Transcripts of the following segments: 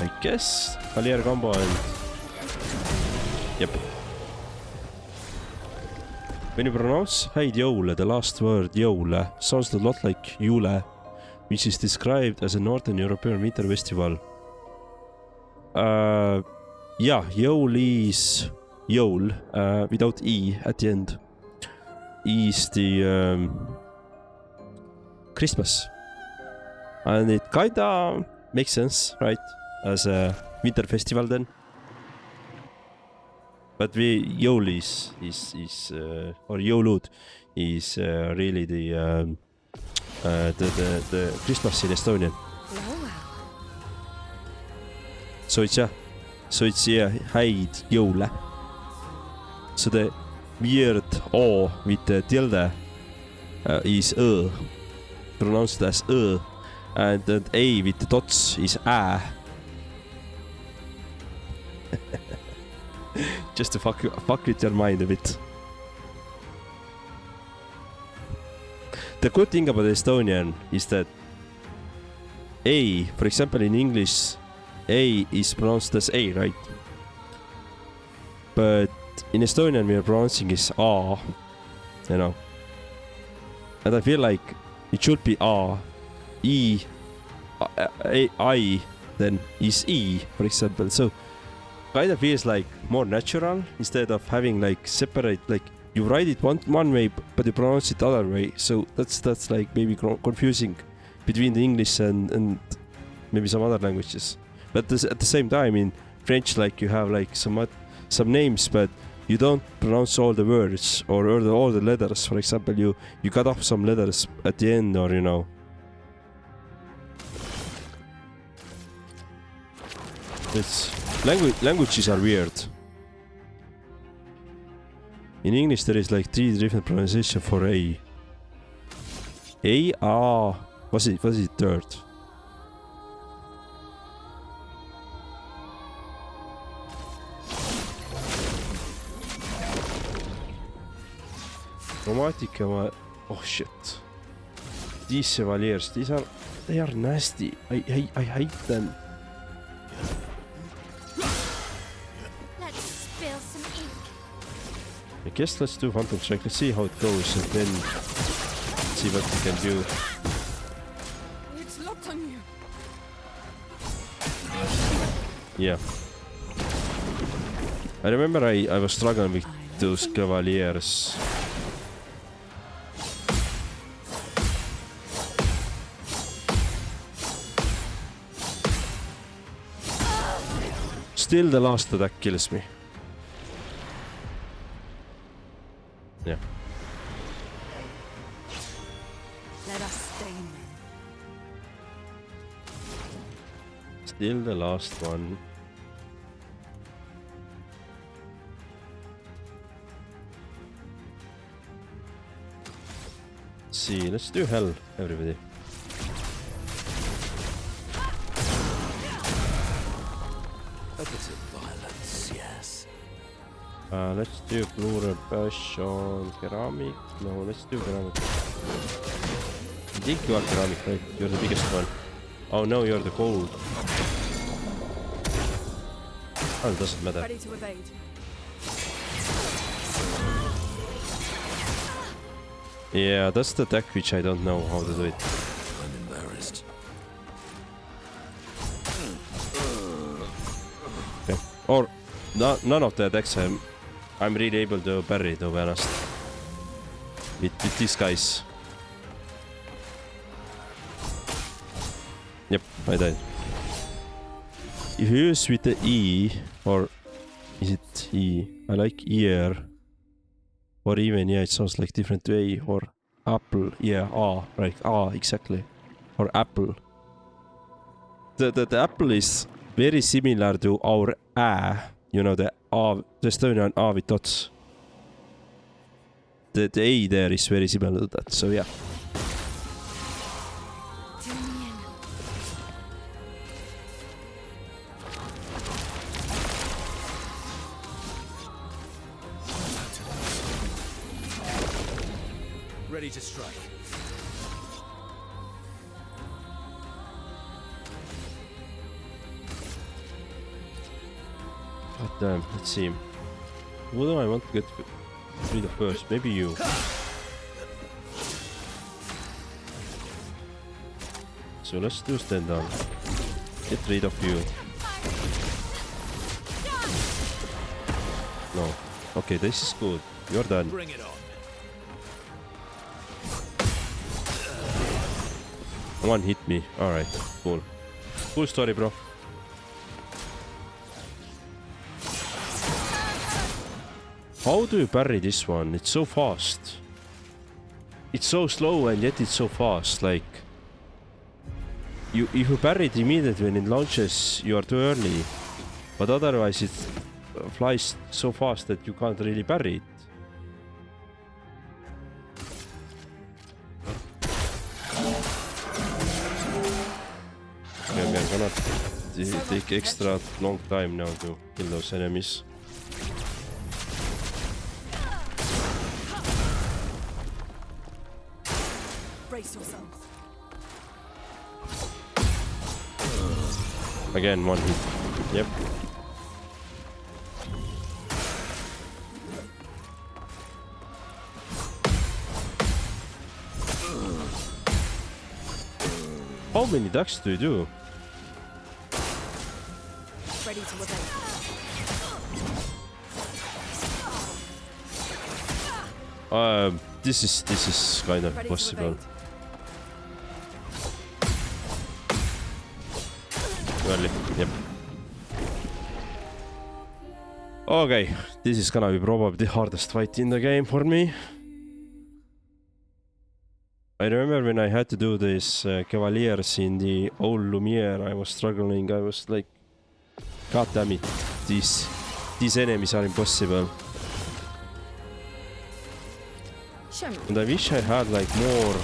I guess. Chevaliere combo and... Yep. When you pronounce Häid Jõule, the last word Jõule sounds a lot like Jule, which is described as a Northern European winter festival. Yeah, Jõul is Jõul, without E at the end. Is the Christmas. And it kinda makes sense, right? As a winter festival then. But Jõul is or Jõulud is really the Christmas in Estonian. So it's Häid Jõule. So the weird O with the tilde is Ö, pronounced as Ö, and the A with the dots is Ä. Just to fuck with your mind a bit. The good thing about Estonian is that A, for example, in English, A is pronounced as A, right? But in Estonian, we are pronouncing is A, you know. And I feel like it should be A, E, I, then is E, for example. So kind of feels like more natural instead of having like separate, like you write it one way, but you pronounce it other way. So that's like maybe confusing between the English and maybe some other languages. But at the same time, in French, like you have like some names, but you don't pronounce all the words or all the letters. For example, you cut off some letters at the end, or you know. It's languages are weird. In English, there is like 3 different pronunciation for A. Was it third? Grammatica, oh shit. These Chevaliers, they are nasty. I hate them. Let's spill some ink. I guess let's do Phantom Strike. Let's see how it goes and then see what we can do. It's locked on you. Yeah. I remember I was struggling with those Chevaliers. Still the last attack kills me. Yeah. Let us stay men. Still the last one. Let's see, let's do hell, everybody. Violence, yes. Let's do blue rebush on ceramic. No, let's do ceramic. I think you are ceramic, right? You're the biggest one. Oh no, you're the gold. Oh, it doesn't matter. Ready to evade. Yeah, that's the deck which I don't know how to do it. I'm embarrassed. Okay. Or none of the decks I'm really able to parry, to be honest. With these guys. Yep, I died. If you use with the E, or is it E? I like ear. Or even, yeah, it sounds like different way. Or apple, yeah, A, right, A, exactly. Or apple. The apple is very similar to our A, you know, the Estonian A with dots. The A there is very similar to that, so yeah. Ready to strike. God damn, let's see. Who do I want to get rid of first? Maybe you. So let's do stand down. Get rid of you. No. Okay, this is good. You're done. Bring it on. One hit me. Alright, cool. Cool story, bro. How do you parry this one? It's so fast. It's so slow and yet it's so fast. Like, if you parry it immediately when it launches, you are too early. But otherwise it flies so fast that you can't really parry it. Okay, we are gonna take extra long time now to kill those enemies. Brace yourselves. Again, one hit. Yep. How many ducks do you do? Ready to obey. This is kind of Ready possible. to Early. Yep. Okay, this is gonna be probably the hardest fight in the game for me. I remember when I had to do this Chevalieres in the old Lumiere, I was struggling. I was like, God damn it, these enemies are impossible. Show me. And I wish I had like more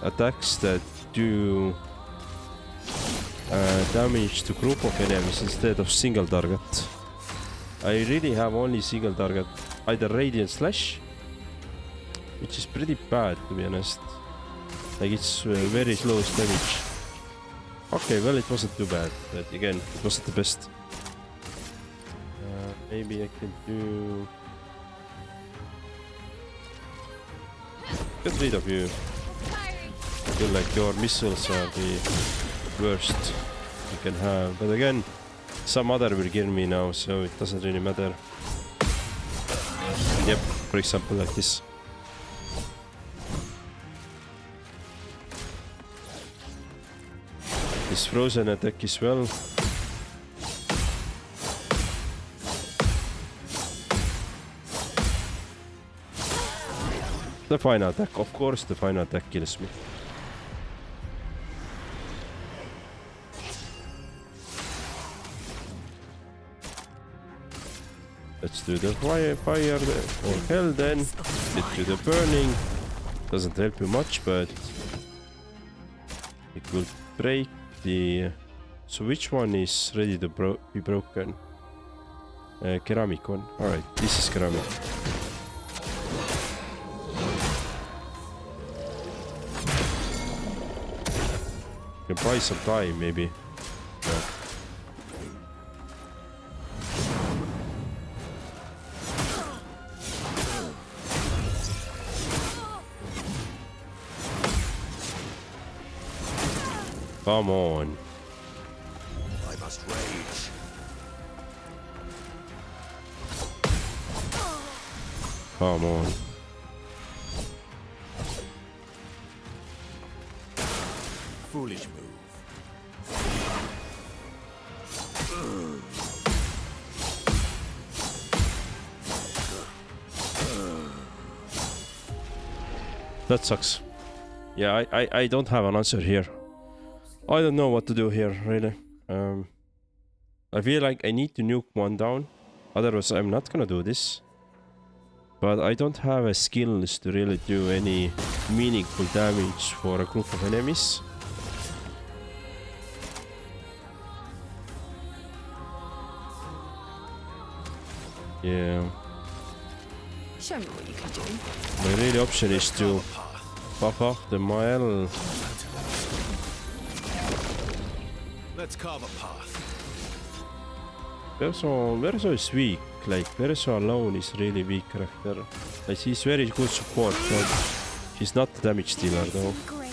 attacks that do damage to group of enemies instead of single target. I really have only single target, either Radiant Slash, which is pretty bad to be honest. Like it's very slow damage. Okay, well it wasn't too bad, but again, it wasn't the best. Maybe I can do... Get rid of you. I feel like your missiles are the worst you can have. But again, some other will kill me now, so it doesn't really matter. Yep, for example like this. This frozen attack as well. The final attack, of course the final attack kills me. Let's do the fire or hell then. Get to the burning. Doesn't help you much, but it will break the... So which one is ready to be broken? Ceramic one. Alright, this is ceramic. Can buy some time, maybe. Yeah. Come on. I must rage. Come on. Foolish move. That sucks. Yeah, I don't have an answer here. I don't know what to do here, really. I feel like I need to nuke one down. Otherwise, I'm not gonna do this. But I don't have a skills to really do any meaningful damage for a group of enemies. Yeah. Show me what you can do. My real option is to buff off the Mael. Let's carve a path. Verso is weak. Like Verso alone is really weak character. Like she's very good support, but she's not the damage dealer though. Great.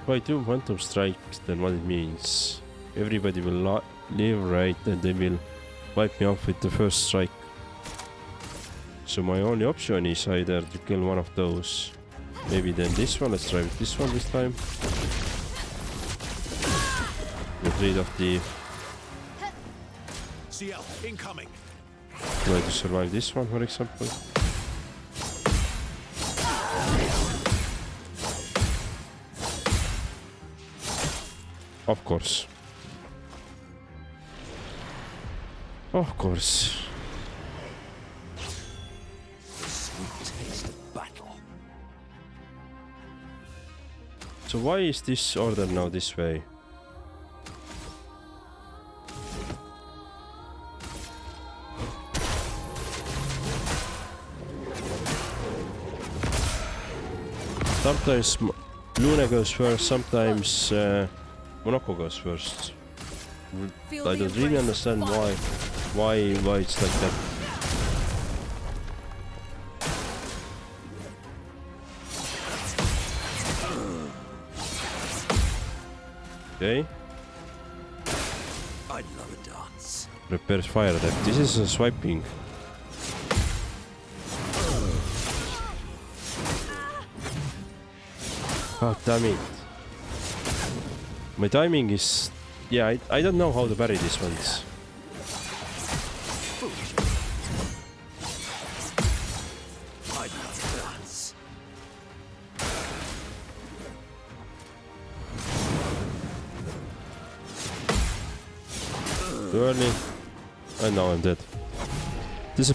If I do Phantom Strike, then what it means? Everybody will live right and they will wipe me off with the first strike. So my only option is either to kill one of those. Maybe then this one. Let's try with this one this time. Get rid of the... CL incoming. Try to survive this one, for example. Of course. Of course. The sweet taste of battle. So why is this order now this way? Sometimes Luna goes first, sometimes Monaco goes first. Feel I the don't really embrace of understand fire. why it's like that. Okay, I'd love a dance. prepares fire attack. This is a swiping. God damn it. My timing is... Yeah, I don't know how to parry these ones. I'd love a dance. Too early. And now I'm dead. There's a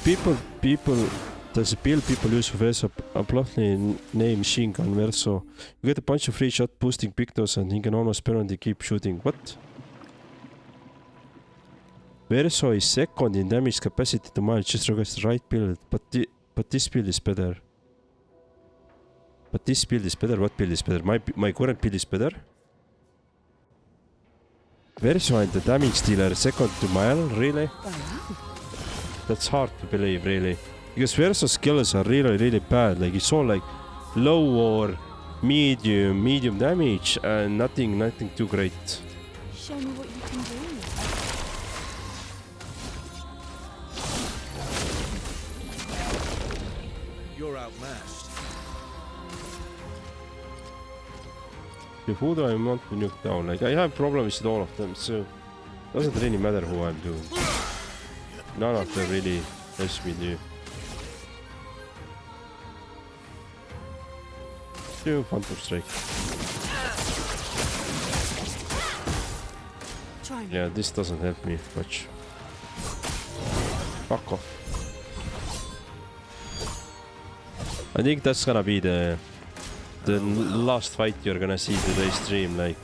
there's a build people use for Verso, a bluntly named Machine Gun Verso. You get a bunch of free shot boosting pictos and he can almost permanently keep shooting. What? Verso is second in damage capacity to mine, just requires the right build, but this build is better. But this build is better. What build is better? My current build is better. Verso and the damage dealer second to Mile, really? That's hard to believe, really. Because Verso's skills are really bad. Like it's all like low or medium damage and nothing too great. Show me what you can do. You're outmatched. Who do I want to nuke down? Like I have problems with all of them, so doesn't really matter who I'm doing. None of them really helps me do. Do Phantom Strike. Try me. Yeah, this doesn't help me much. Fuck off. I think that's gonna be the last fight you're gonna see today's stream. Like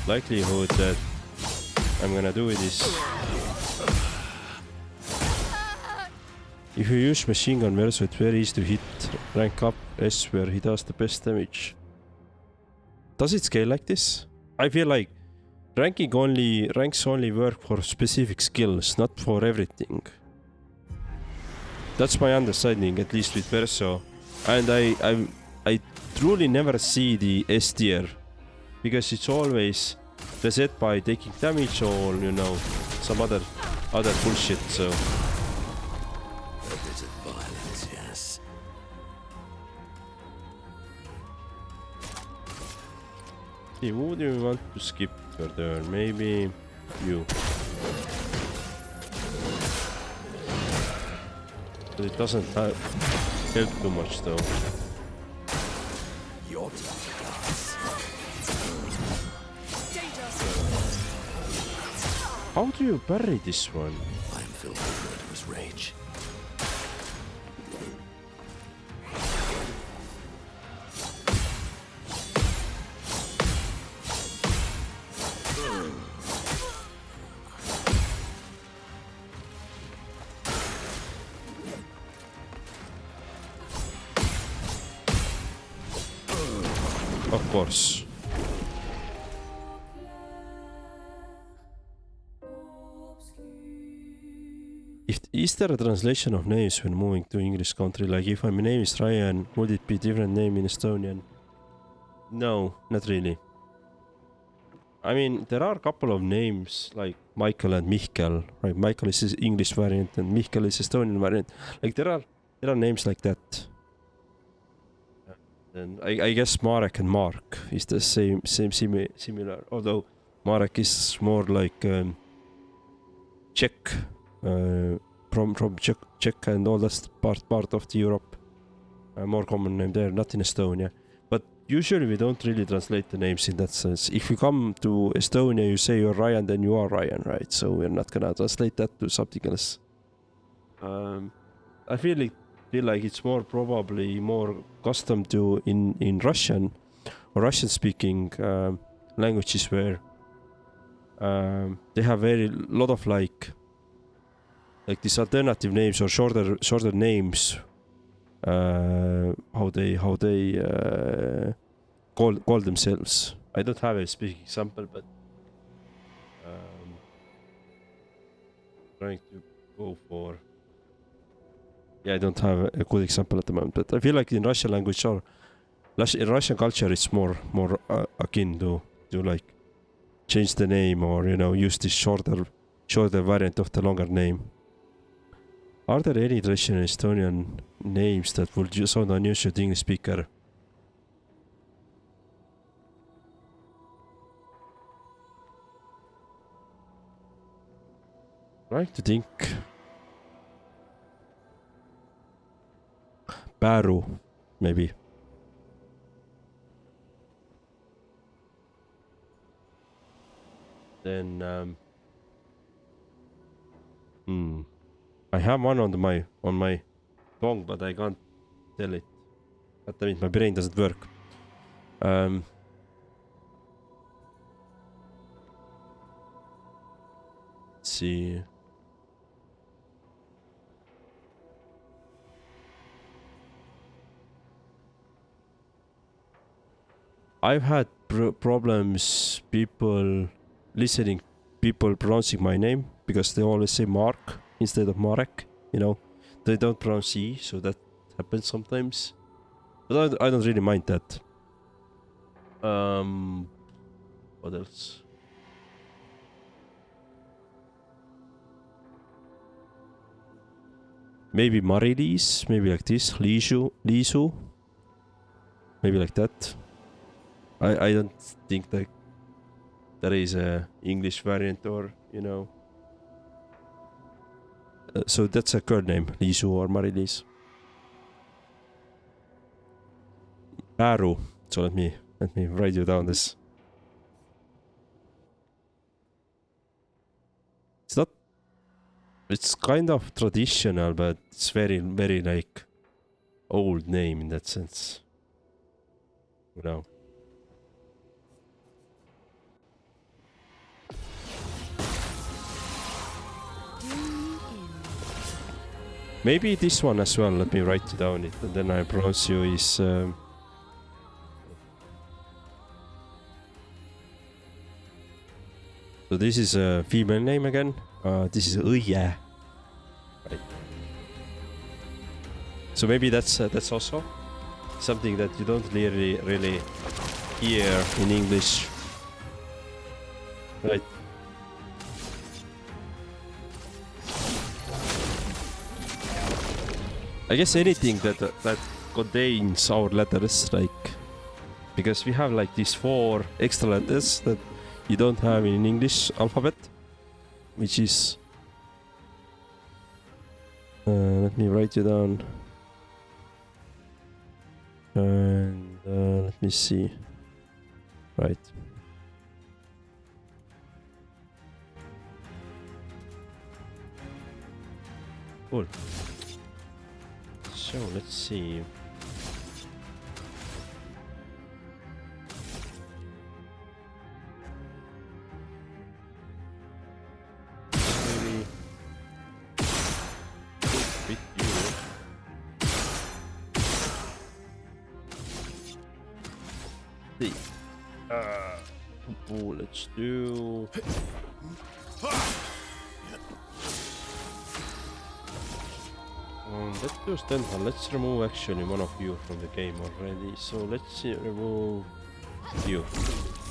likelihood that I'm gonna do it is if you use Machine Gun Verso, it's very easy to hit rank up S where he does the best damage. Does it scale like this? I feel like ranks only work for specific skills, not for everything. That's my understanding, at least with Verso. And I truly never see the S tier because it's always reset by taking damage or some other bullshit. So A bit of violence, yes. see, who do you want to skip your turn? Maybe you. But it doesn't help too much though. Your turn to dance. How do you parry this one? I am filled with murderous rage. Of course. Is there a translation of names when moving to English country? Like if my name is Ryan, would it be different name in Estonian? No, not really. I mean, there are a couple of names like Michael and Mihkel, right? Michael is his English variant and Mihkel is Estonian variant. Like there are names like that. And I guess Marek and Mark is the similar. Although Marek is more like Czech, from Czech and all that part of the Europe. More common name there, not in Estonia. But usually we don't really translate the names in that sense. If you come to Estonia, you say you're Ryan, then you are Ryan, right? So we're not gonna translate that to something else. I feel like it's probably more custom to in Russian or Russian speaking languages where they have very lot of like these alternative names or shorter names. How they call themselves. I don't have a specific example, but trying to go for. Yeah, I don't have a good example at the moment, but I feel like in Russian language or in Russian culture, it's more akin to like change the name or use this shorter variant of the longer name. Are there any traditional Estonian names that would sound unusual to English speaker? Trying to think. Baru, maybe. Then I have one on my tongue, but I can't tell it. That means my brain doesn't work. Let's see. I've had problems people pronouncing my name because they always say Mark instead of Marek. They don't pronounce E, so that happens sometimes. But I don't really mind that. What else? Maybe Marilis, maybe like this. Liisu. Maybe like that. I don't think that there is a English variant or, so that's a girl name, Liisu or Marilis. Baru. So let me write you down this. It's kind of traditional, but it's very, very like old name in that sense. Maybe this one as well. Let me write it down, and then I pronounce you is. So this is a female name again. This is Õie. Right. So maybe that's also something that you don't really hear in English, right? I guess anything that contains our letters, like, because we have like these 4 extra letters that you don't have in English alphabet, which is let me write you down, and let me see, right. Cool. So let's see. Maybe with you. See. Let's do. Let's do Stenhal. Let's remove actually one of you from the game already. So let's remove you.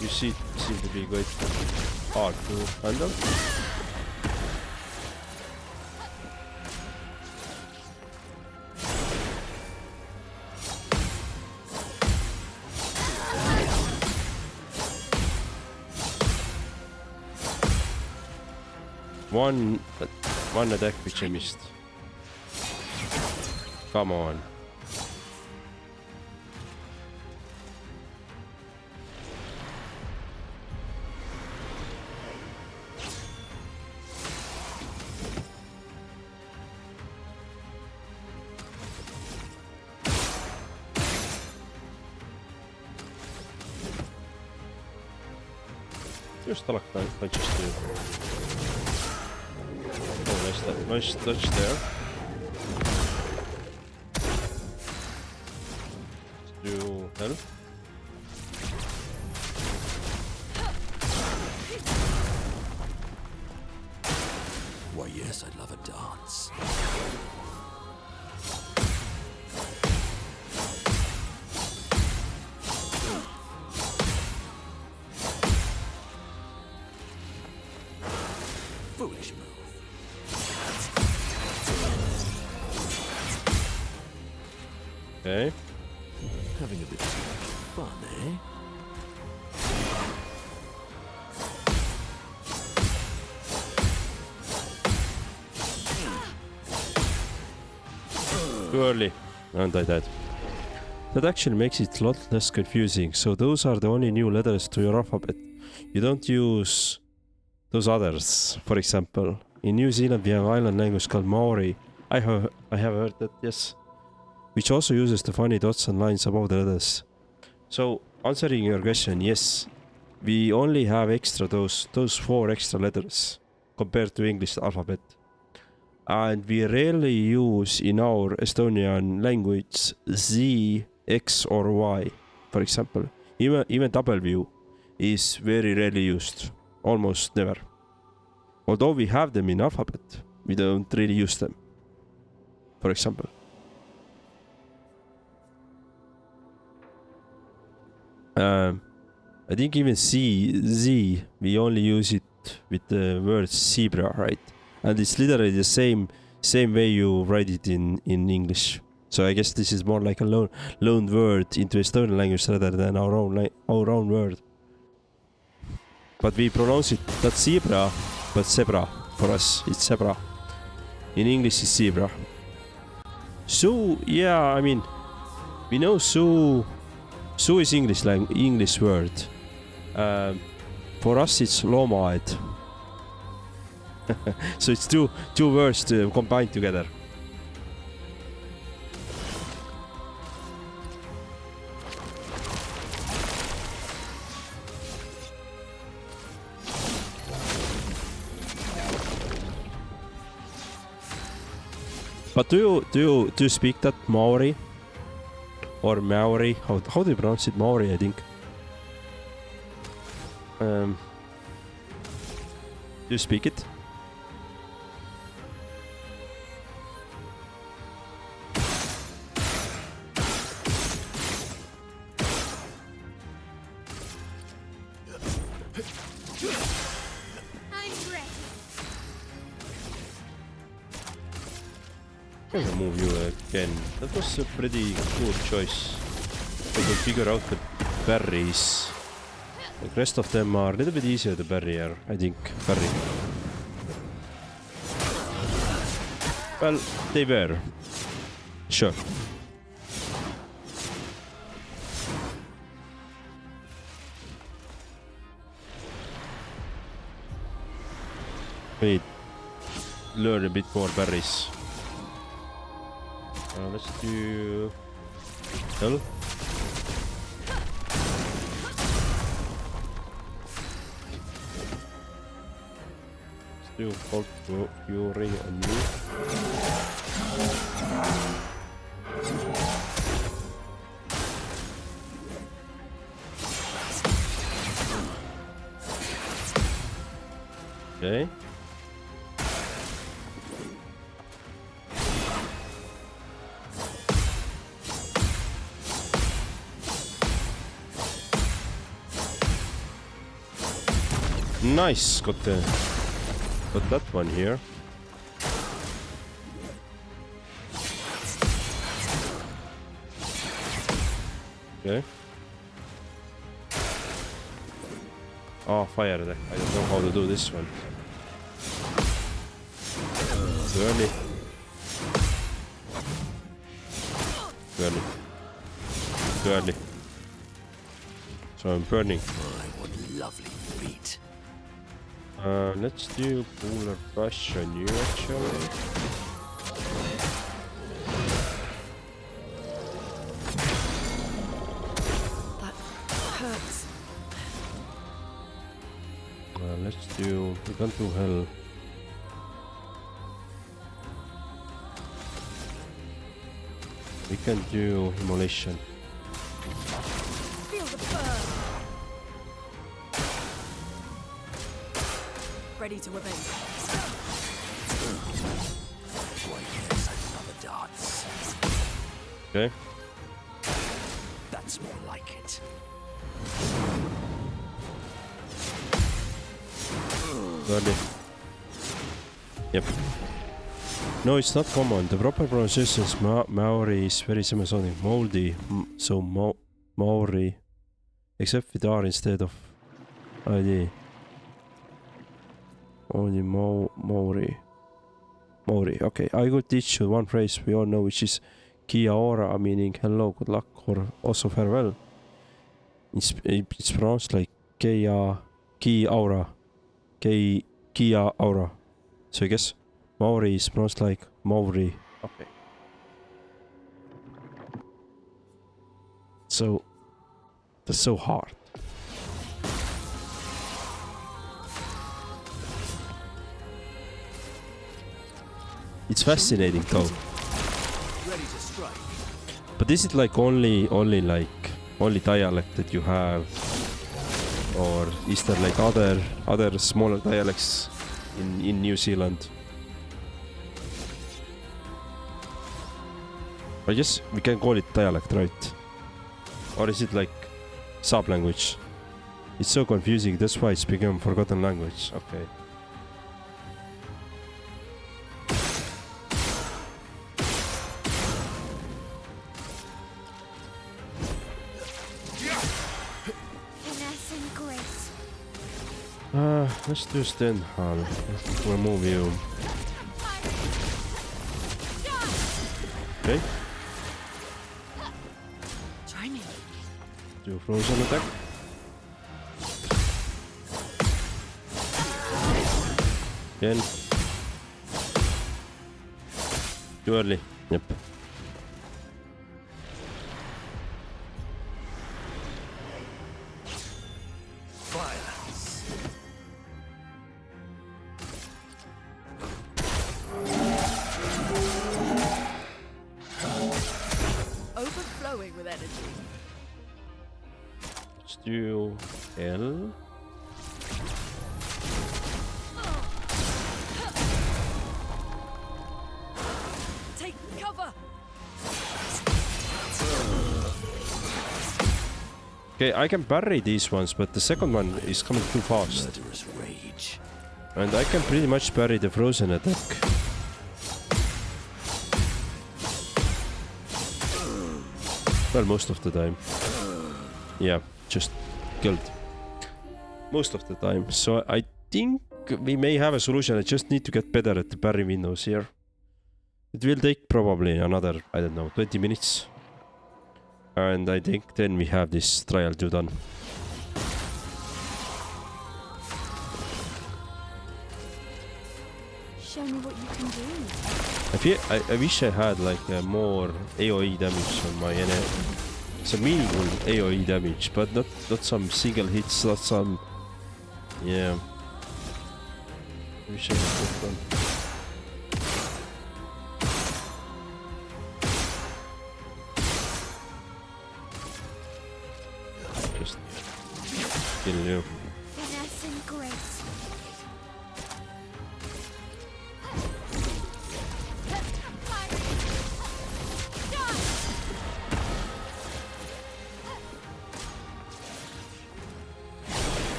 You seem to be quite hard to handle. One attack which I missed. Come on. Just like that, I just do. Oh, nice touch there. Let's do health. Why, yes, I'd love a dance. Foolish move. Okay. Having a bit too much fun, eh? Too early. And I died. That actually makes it a lot less confusing. So those are the only new letters to your alphabet. You don't use those others. For example, in New Zealand we have an island language called Maori. I have heard that, yes. Which also uses the funny dots and lines above the letters. So, answering your question, yes. We only have extra those 4 extra letters compared to English alphabet. And we rarely use in our Estonian language Z, X or Y, for example. Even W is very rarely used. Almost never. Although we have them in alphabet, we don't really use them. For example. I think even Z, we only use it with the word zebra, right? And it's literally the same way you write it in English. So I guess this is more like a loaned word into Estonian language rather than our own word. But we pronounce it not zebra, but zebra. For us, it's zebra. In English, it's zebra. So yeah, I mean, we know so is English word. For us, it's loomaaed. So it's two words combined together. But do you speak that Maori? Or Maori? How do you pronounce it? Maori, I think. Do you speak it? I'm gonna move you again. That was a pretty good choice. I can figure out the berries. The rest of them are a little bit easier to berry here, I think. Berry. Well, they were. Sure. We learn a bit more berries. Let's do hell. Let's do Bolt Fury on you. Okay. Nice, got that one here. Okay. Oh, fire attack. I don't know how to do this one. Too early. Too early. Too early. So I'm burning. My, what lovely feet. Let's do Polar Brush on you actually. That hurts. Let's do. We can't do hell. We can do immolation. Feel the burn. Ready to obey. Why, yes, I love a dance. Okay. That's more like it. Early. Yep. No, it's not common. The proper pronunciation is Maori is very similar sounding. Moldy. So Maori. Except with R instead of ID. Only Maori. Maori. Okay, I will teach you one phrase we all know, which is Kia ora, meaning hello, good luck, or also farewell. It's pronounced like Kia aura. Kia aura. So I guess Maori is pronounced like Maori. Okay. So that's so hard. It's fascinating though. Ready to strike. But is it like only dialect that you have, or is there like other smaller dialects in New Zealand? I guess we can call it dialect, right? Or is it like sub-language? It's so confusing, that's why it's become forgotten language. Okay. Let's do Stenhal. Remove you. Okay. Try me. Do frozen attack. Again. Too early. Yep. Overflowing with energy. Let's do L. Take cover. Okay, I can parry these ones, but the second one is coming too fast. Murderous rage. And I can pretty much parry the frozen attack. Well, most of the time. Yeah, just killed. Most of the time. So I think we may have a solution. I just need to get better at the parry windows here. It will take probably another, I don't know, 20 minutes. And I think then we have this trial to done. Show me what you can do. I wish I had like more AoE damage on my enemy. Some meaningful AoE damage, but not some single hits, not some... Yeah. I wish I had that one. Just kill you. Finesse and grace.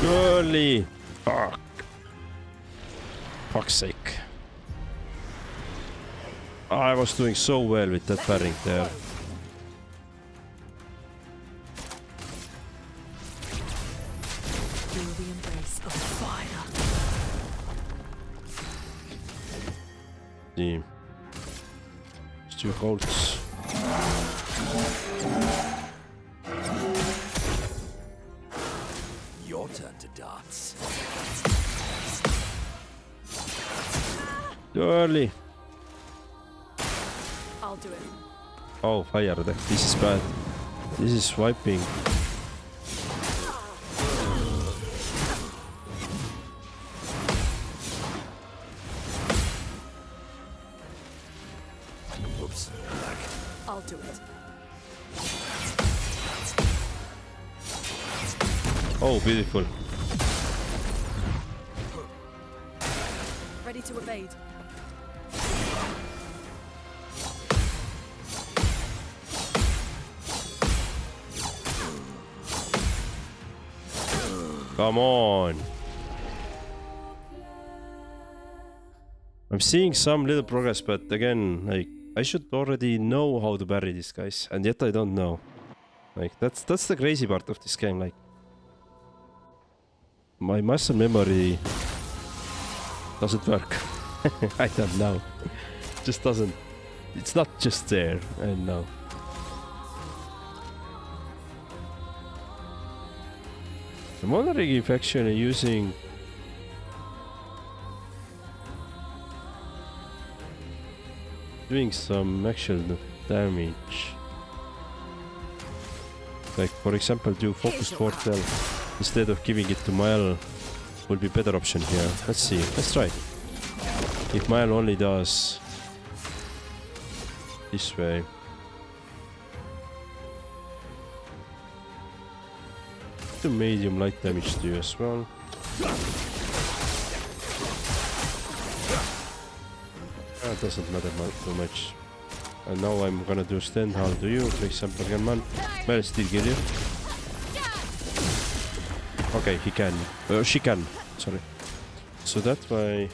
Early. Fuck. Fuck's sake. I was doing so well with that parrying there. Feel the embrace of fire. See. It's 2 golds. Your turn to dance. Early. I'll do it. Oh, fire attack. This is bad. This is swiping. Oops. Back. I'll do it. Oh, beautiful. Ready to evade. Come on. I'm seeing some little progress, but again, like, I should already know how to parry these guys, and yet I don't know. Like, that's the crazy part of this game, like. My muscle memory doesn't work. I don't know. Just doesn't. It's not just there, I know. I'm wondering if actually using doing some actual damage. Like, for example, do focus portal instead of giving it to Mael would be better option here. Let's see. Let's try. If Mael only does this way. Do medium light damage to you as well. That doesn't matter too much. And now I'm gonna do stand how to you, for example, can man. Mael still kill you. Okay, he can. She can. Sorry. So that way.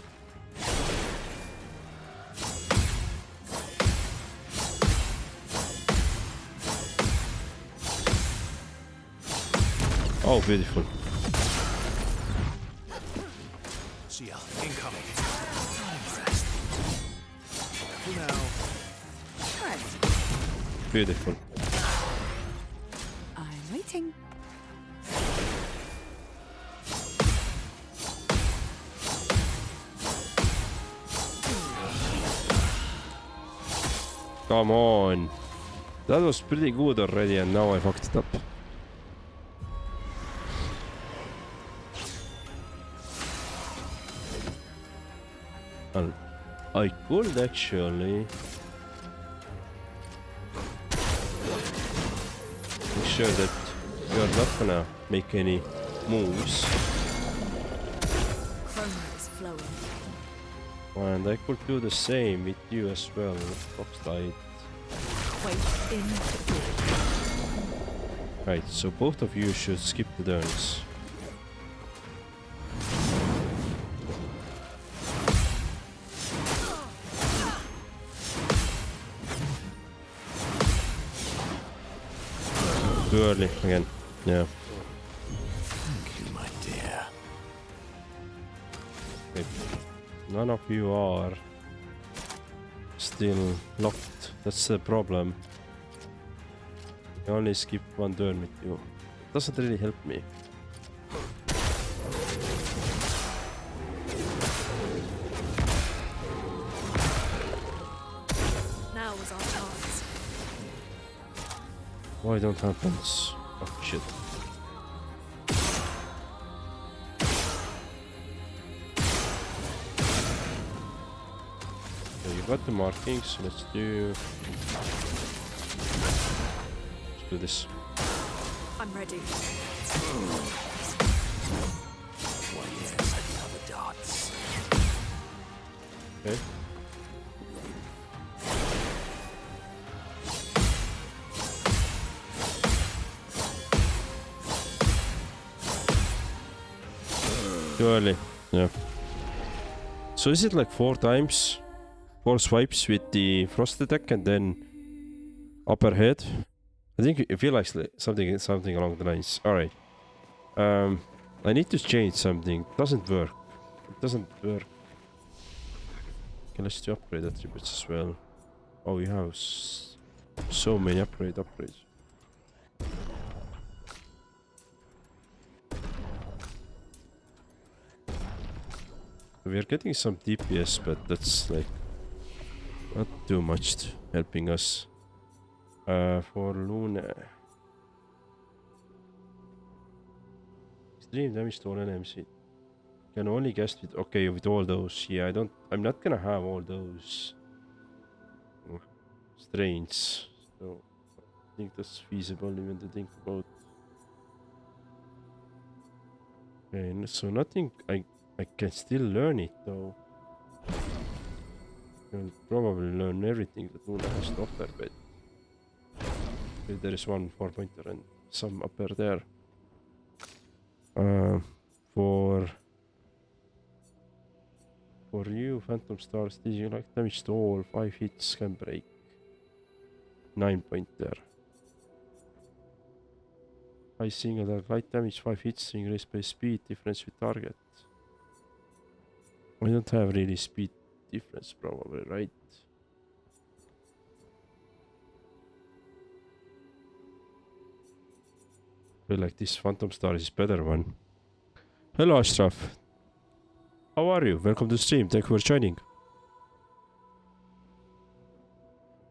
Oh, beautiful. See ya. Incoming. Impressed. Now. Beautiful. I'm waiting. Come on. That was pretty good already, and now I fucked it up. Well, I could actually make sure that you're not gonna make any moves. Chroma is flowing. And I could do the same with you as well. Frostlight. Wait in the door. Right, so both of you should skip the turns. Too early again. Yeah. Thank you, my dear. Okay. None of you are still locked. That's the problem. I only skip one turn with you. It doesn't really help me. Now is our chance. Why don't have guns? Oh shit. So you got the markings, let's do this. I'm ready. Why, yes, I love a dance. Okay. Too early. Yeah. So is it like 4 times? 4 swipes with the frost attack and then upper head? I think it feels like something along the lines. Alright. I need to change something. Doesn't work. It doesn't work. Okay, let's do upgrade attributes as well. Oh, we have so many upgrades. We are getting some DPS, but that's like not too much helping us. For Luna. Extreme damage to all enemies. Can only cast with with all those. Yeah, I'm not gonna have all those strains. So I think that's feasible even to think about. Okay, so nothing I can still learn it though. I'll probably learn everything that Luna has to offer, but there is one 4-pointer and some upper there. For you, Phantom Stars, did you like damage to all? 5 hits can break. 9-pointer. High single light damage, 5 hits, increase by speed, difference with target. I don't have really speed difference probably, right? I feel like this Phantom Star is better one. Hello Ashraf. How are you? Welcome to the stream. Thank you for joining.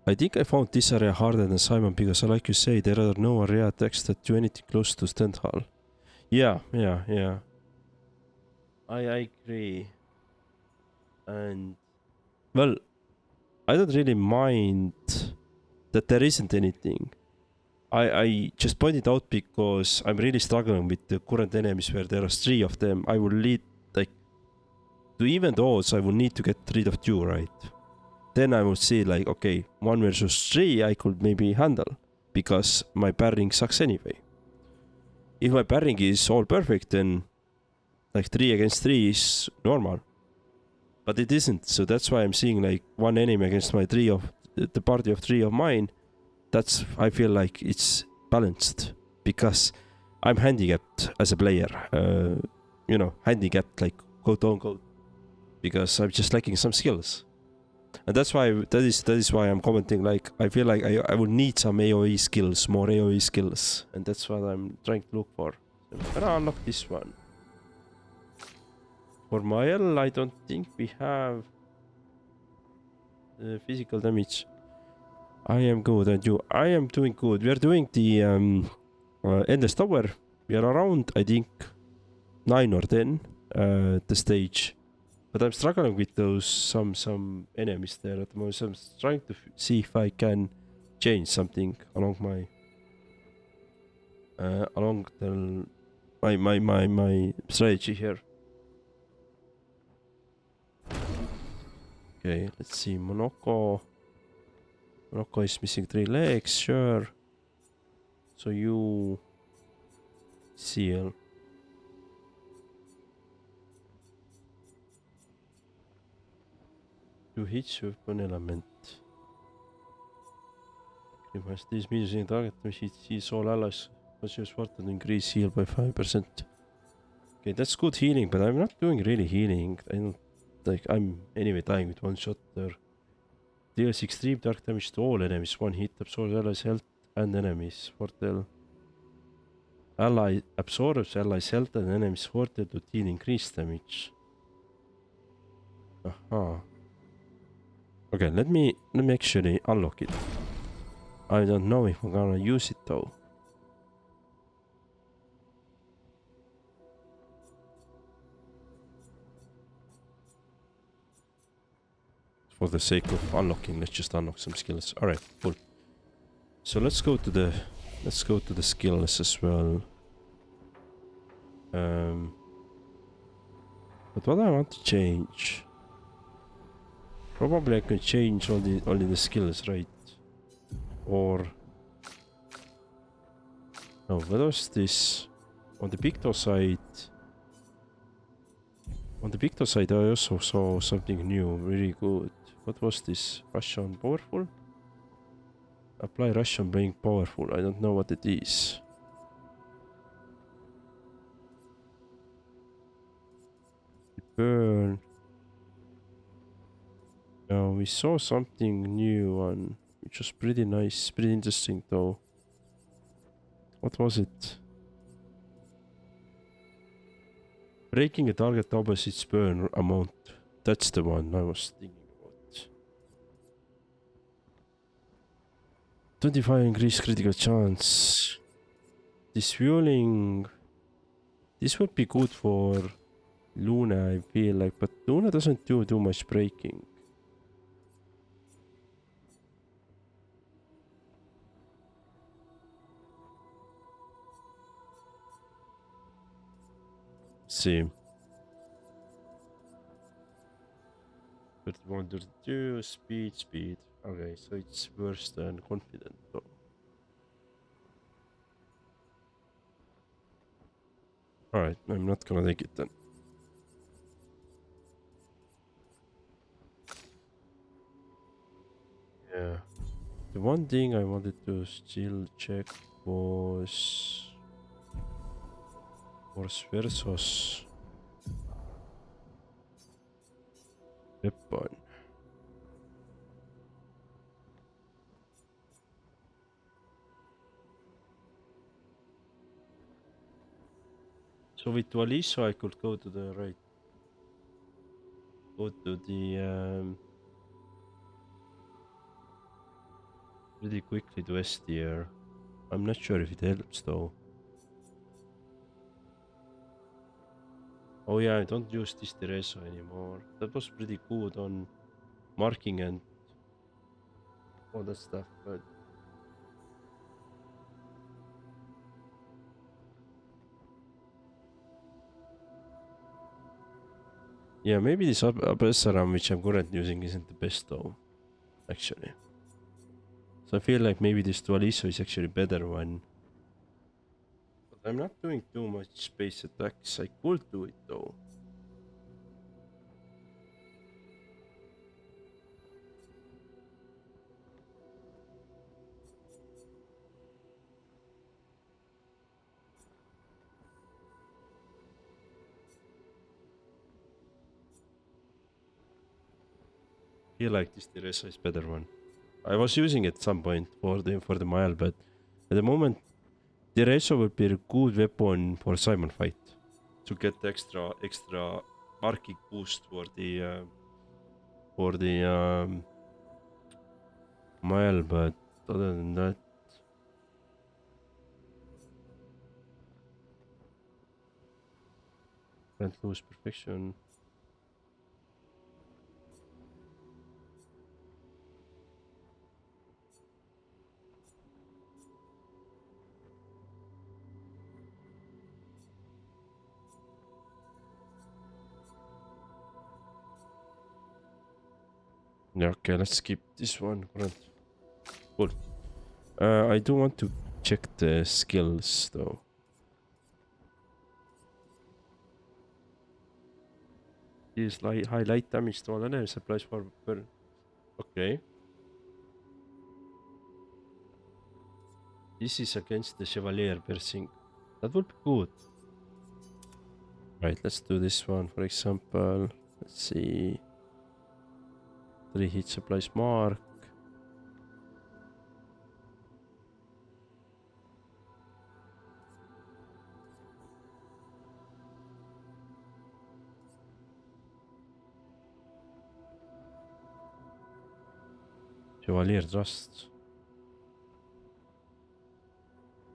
I think I found this area harder than Simon because, like you say, there are no area attacks that do anything close to Stenthal. Yeah. I agree. And well, I don't really mind that there isn't anything. I just pointed out because I'm really struggling with the current enemies where there are 3 of them. I will need, like, to even those, I will need to get rid of 2, right? Then I will see, like, okay, 1 versus 3 I could maybe handle because my parrying sucks anyway. If my parrying is all perfect, then like 3 against 3 is normal. But it isn't, so that's why I'm seeing like 1 enemy against my 3 of the party of 3 of mine. That's, I feel like it's balanced because I'm handicapped as a player. You know, handicapped, like quote unquote, because I'm just lacking some skills. And that's why that is why I'm commenting, like I feel like I will need some AoE skills, more AoE skills, and that's what I'm trying to look for. So I'll unlock this one. For Mael, I don't think we have physical damage. I am good, and you? I am doing good. We are doing the Endless Tower. We are around, I think, 9 or 10 the stage. But I'm struggling with those some enemies there at the moment. So I'm trying to see if I can change something along my my strategy here. Okay, let's see. Monoko is missing 3 legs, sure. So you seal. You hit weapon element. Request this means in target which hits all allies. Was your sword to increase heal by 5%. Okay, that's good healing, but I'm not doing really healing. I don't like, I'm anyway dying with 1 shot there. Deals extreme dark damage to all enemies. 1 hit absorbs allies' health and enemies. Fortel. Ally absorbs allies' health and enemies' fortel to deal increased damage. Aha. Okay, let me actually unlock it. I don't know if I'm gonna use it though. For the sake of unlocking, let's just unlock some skills. Alright, cool. So let's go to the skills as well. But what I want to change, probably I can change only the skills, right? Or no, what was this? On the Picto side, On the Victor side, I also saw something new, really good. What was this? Russian powerful? Apply Russian being powerful. I don't know what it is. Burn. No, we saw something new on, which was pretty nice, pretty interesting though. What was it? Breaking a target doubles its burn amount. That's the one I was thinking about. 25 increased critical chance. This fueling. This would be good for Luna, I feel like, but Luna doesn't do too much breaking. See. 31, 32, speed. Okay, so it's worse than confident though. Alright, I'm not gonna take it then. Yeah. The one thing I wanted to still check was Force versus weapon. So with Dualiso I could go to the right. Go to the really quickly to S tier. I'm not sure if it helps though. Oh yeah, I don't use this Tereso anymore. That was pretty good on marking and all that stuff, but yeah, maybe this Abessaram which I'm currently using isn't the best though, actually. So I feel like maybe this Dualiso is actually better one. But I'm not doing too much space attacks. I could do it though. I feel like this Teresa is better one. I was using it at some point for the mile, but at the moment Teresa would be a good weapon for Simon fight to get extra marking boost for the mile, but other than that, can't lose perfection. Yeah, okay, let's skip this one. Cool. I do want to check the skills though. This highlight damage to all enemies applies for burn. Okay. This is against the Chevaliere piercing. That would be good. Right, let's do this one for example. Let's see. 3 hits applies mark. Chevaliere Trust.